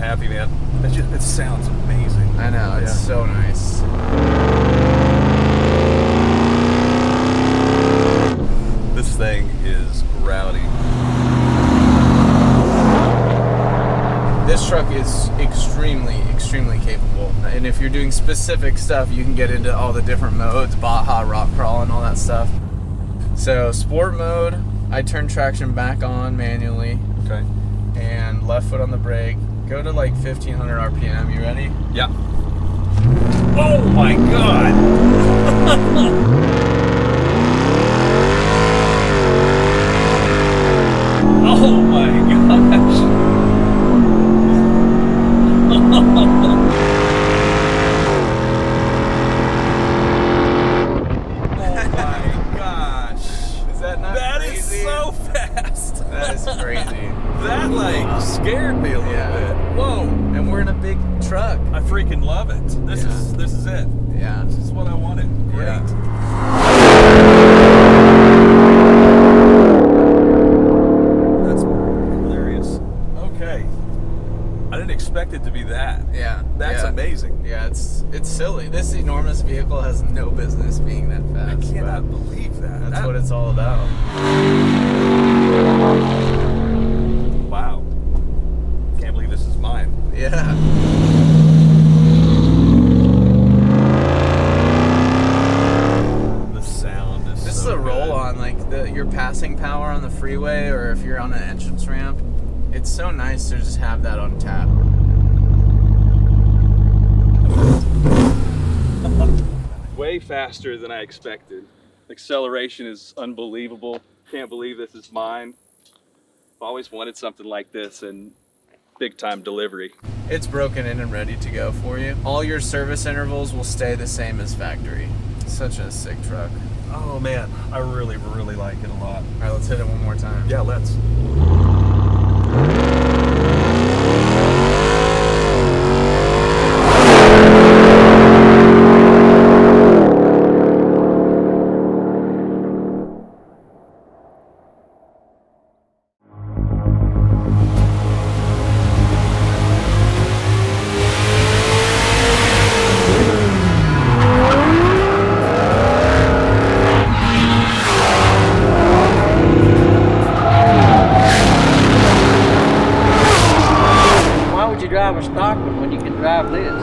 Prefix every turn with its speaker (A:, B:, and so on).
A: happy, man. It sounds amazing.
B: I know, it's so nice.
A: This thing is rowdy.
B: This truck is extremely capable. And if you're doing specific stuff, you can get into all the different modes, Baja, rock crawl, and all that stuff. So sport mode, I turn traction back on manually.
A: Okay.
B: And left foot on the brake. Go to like 1500 RPM. You ready?
A: Yeah. Oh my God. Oh my gosh.
B: That is so fast. That is crazy.
A: That like scared me a little bit. Whoa!
B: And we're in a big truck.
A: I freaking love it. This is it.
B: Yeah.
A: This is what I wanted. Great. That's hilarious. Okay. I didn't expect it to be that.
B: Yeah.
A: That's amazing.
B: Yeah, it's silly. This enormous vehicle has no business being that fast.
A: I cannot believe that.
B: That's what it's all about.
A: Wow. Can't believe this is mine.
B: Yeah.
A: The sound is
B: This is a roll-on, like your passing power on the freeway, or if you're on an entrance ramp. It's so nice to just have that on tap.
A: Way faster than I expected. Acceleration is unbelievable. Can't believe this is mine. I've always wanted something like this, and big time delivery.
B: It's broken in and ready to go for you. All your service intervals will stay the same as factory. Such a sick truck.
A: Oh man, I really like it a lot.
B: All right, let's hit it one more time.
A: Yeah, let's.
C: Drive a stock one when you can drive this.